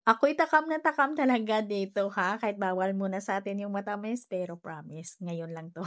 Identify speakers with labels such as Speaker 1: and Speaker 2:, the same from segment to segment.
Speaker 1: Ako'y takam na takam talaga dito ha, kahit bawal muna sa atin yung matamis, pero promise ngayon lang 'to.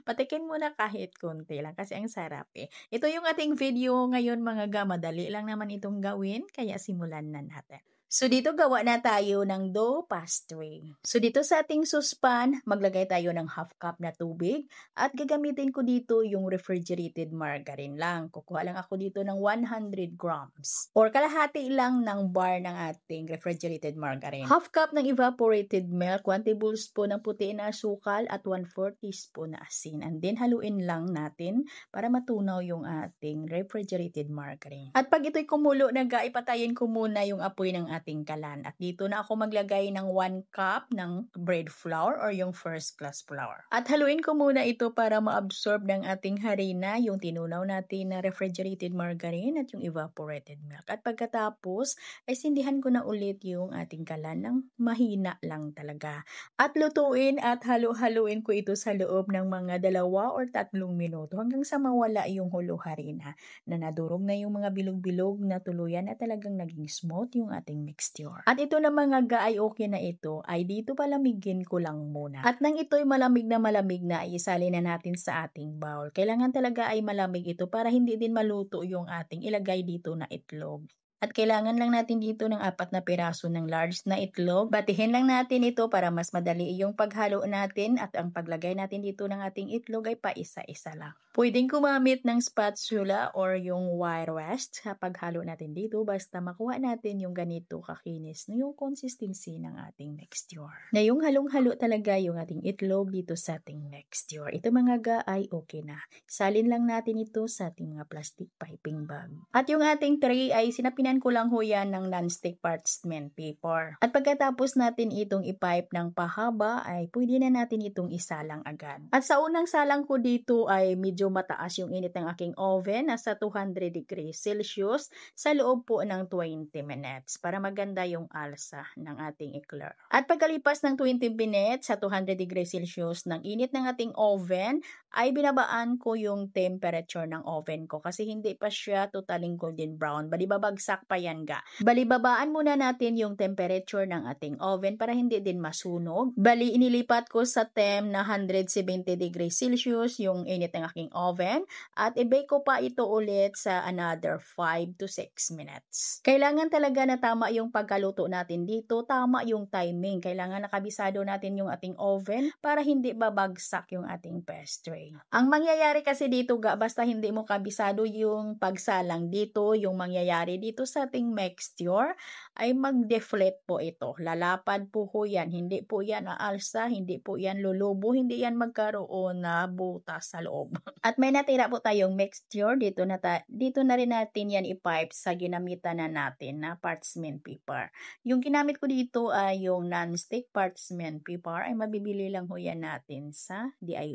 Speaker 1: Patikim muna kahit konti lang kasi ang sarap, eh. Ito yung ating video ngayon mga madali lang naman itong gawin kaya simulan na natin. So dito gawa na tayo ng dough pastry. So dito sa ating suspan, maglagay tayo ng half cup na tubig at gagamitin ko dito yung refrigerated margarine lang. Kukuha lang ako dito ng 100 grams or kalahati lang ng bar ng ating refrigerated margarine. Half cup ng evaporated milk, 1 tablespoon ng puti na asukal at 1/4 teaspoon na asin. And then haluin lang natin para matunaw yung ating refrigerated margarine. At pag ito'y kumulo na ipatayin ko muna yung apoy ng ating kalan. At dito na ako maglagay ng 1 cup ng bread flour or yung first class flour. At haluin ko muna ito para ma-absorb ng ating harina yung tinunaw natin na refrigerated margarine at yung evaporated milk. At pagkatapos ay sindihan ko na ulit yung ating kalan ng mahina lang talaga. At lutuin at halu-haluin ko ito sa loob ng mga 2 or 3 minuto hanggang sa mawala yung hulo harina na nadurog na yung mga bilog-bilog na tuluyan at talagang naging smooth yung ating mixture. At ito na mga ay okay na ito ay dito palamigin ko lang muna. At nang ito'y malamig na ay isali na natin sa ating bowl. Kailangan talaga ay malamig ito para hindi din maluto yung ating ilagay dito na itlog. At kailangan lang natin dito ng 4 na piraso ng large na itlog. Batihin lang natin ito para mas madali yung paghalo natin at ang paglagay natin dito ng ating itlog ay paisa-isa lang. Pwedeng gumamit ng spatula or yung wire west sa paghalo natin dito basta makuha natin yung ganito kakinis na yung consistency ng ating mixture. Na yung halong-halo talaga yung ating itlog dito sa ating mixture. Ito mga ay okay na. Salin lang natin ito sa ating mga plastic piping bag. At yung ating tray ay sinapinan ko lang ho yan ng non-stick parchment paper. At pagkatapos natin itong ipipe ng pahaba ay pwede na natin itong isalang agad. At sa unang salang ko dito ay medyo mataas yung init ng aking oven, nasa 200 degrees Celsius sa loob po ng 20 minutes para maganda yung alsa ng ating eclair. At pagkalipas ng 20 minutes sa 200 degrees Celsius ng init ng ating oven ay binabaan ko yung temperature ng oven ko kasi hindi pa siya totaling golden brown. Bali babagsak pa yan Bali babaan muna natin yung temperature ng ating oven para hindi din masunog. Bali inilipat ko sa temp na 170 degrees Celsius yung init ng aking oven at i-bake ko pa ito ulit sa another 5 to 6 minutes. Kailangan talaga na tama yung pagkaluto natin dito, tama yung timing. Kailangan nakabisado natin yung ating oven para hindi babagsak yung ating pastry. Ang mangyayari kasi dito basta hindi mo kabisado yung pagsalang dito, yung mangyayari dito sa ating mixture ay mag-deflate po ito. Lalapad po yan. Hindi po yan aalsa, hindi po yan lulubo, hindi yan magkaroon na butas sa loob. At may natira po tayong mixture dito na rin natin yan i-pipe sa ginamitan na natin na parchment paper. Yung ginamit ko dito ay yung non-stick parchment paper ay mabibili lang ho yan natin sa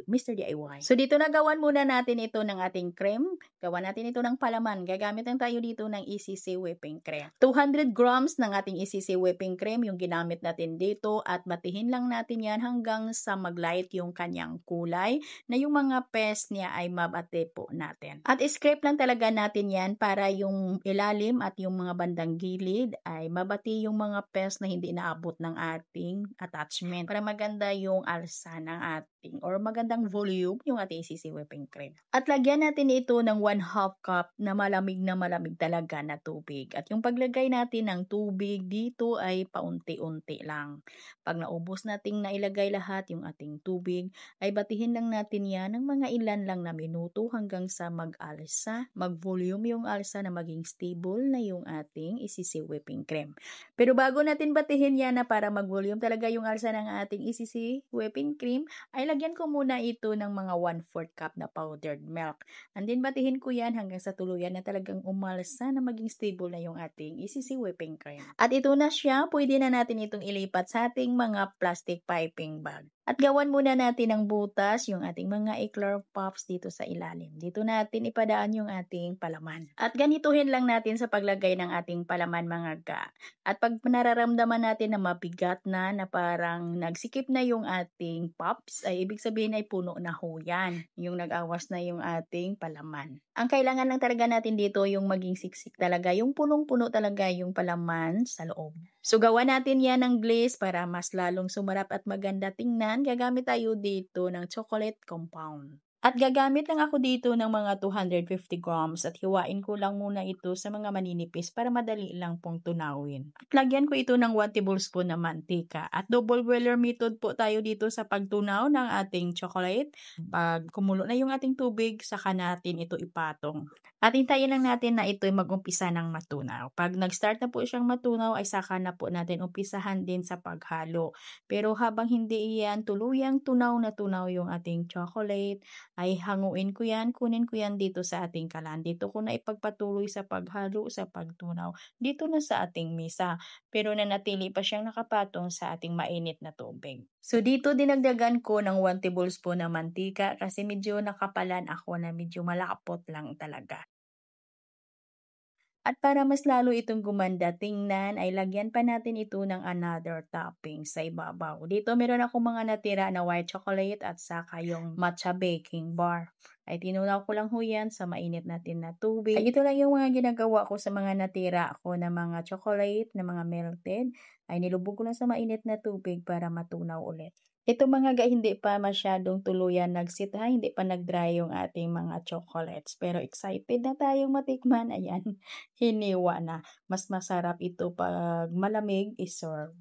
Speaker 1: Mr. DIY. So dito nagawan muna natin ito ng ating cream. Gawa natin ito ng palaman. Gagamit lang tayo dito ng ECC whipping cream. 200 grams ng ating ECC whipping cream yung ginamit natin dito at batihin lang natin yan hanggang sa maglight yung kanyang kulay na yung mga paste niya ay mabate po natin. At scrape lang talaga natin yan para yung ilalim at yung mga bandang gilid ay mabati yung mga paste na hindi naabot ng ating attachment para maganda yung alsa ng ating or magandang volume yung ating ECC whipping cream. At lagyan natin ito ng 1/2 cup na malamig talaga na tubig. At yung paglagay natin ng tubig dito ay paunti-unti lang. Pag naubos nating nailagay lahat yung ating tubig, ay batihin lang natin yan ng mga ilan lang na minuto hanggang sa mag-alsa, mag-volume yung alsa na maging stable na yung ating ECC whipping cream. Pero bago natin batihin yan na para mag-volume talaga yung alsa ng ating ECC whipping cream, ay lagyan ko muna ito ng mga 1/4 cup na powdered milk. And then batihin ko yan hanggang sa tuluyan na talagang umalsa na maging stable na yung ating ECC whipping cream. At ito na siya, pwede na natin itong ilipat sa ating mga plastic piping bag. At gawan muna natin ng butas yung ating mga eclair puffs dito sa ilalim. Dito natin ipadaan yung ating palaman. At ganituhin lang natin sa paglagay ng ating palaman mga At pag nararamdaman natin na mabigat na parang nagsikip na yung ating puffs, ay ibig sabihin ay puno na ho yan. Yung nag-awas na yung ating palaman. Ang kailangan lang talaga natin dito yung maging siksik talaga, yung punong-puno talaga yung palaman sa loob. So, gawa natin yan ng glaze para mas lalong sumarap at maganda tingnan. Gagamit tayo dito ng chocolate compound. At gagamit lang ako dito ng mga 250 grams at hiwain ko lang muna ito sa mga maninipis para madali lang pong tunawin. At lagyan ko ito ng 1 tablespoon na mantika. At double boiler method po tayo dito sa pagtunaw ng ating chocolate. Pag kumulo na yung ating tubig, saka natin ito ipatong. At hintayin lang natin na ito'y mag-umpisa ng matunaw. Pag nag-start na po siyang matunaw, ay saka na po natin umpisahan din sa paghalo. Pero habang hindi iyan tuluyang tunaw na tunaw yung ating chocolate, ay hanguin ko yan, kunin ko yan dito sa ating kalan. Dito ko na ipagpatuloy sa paghalo, sa pagtunaw, dito na sa ating misa. Pero nanatili pa siyang nakapatong sa ating mainit na tubig. So dito dinagdagan ko ng 1 tablespoon na mantika kasi medyo nakapalan ako na medyo malapot lang talaga. At para mas lalo itong gumanda tingnan, ay lagyan pa natin ito ng another topping sa ibabaw. Dito meron ako mga natira na white chocolate at saka yung matcha baking bar. Ay tinunaw ko lang ho yan sa mainit natin na tubig. Ay ito lang yung mga ginagawa ko sa mga natira ko na mga chocolate, na mga melted. Ay nilubog ko lang sa mainit na tubig para matunaw ulit. Ito mga hindi pa masyadong tuluyan nagsita, hindi pa nag-dry yung ating mga chocolates. Pero excited na tayong matikman. Ayan, hiniwa na. Mas masarap ito pag malamig i-serve.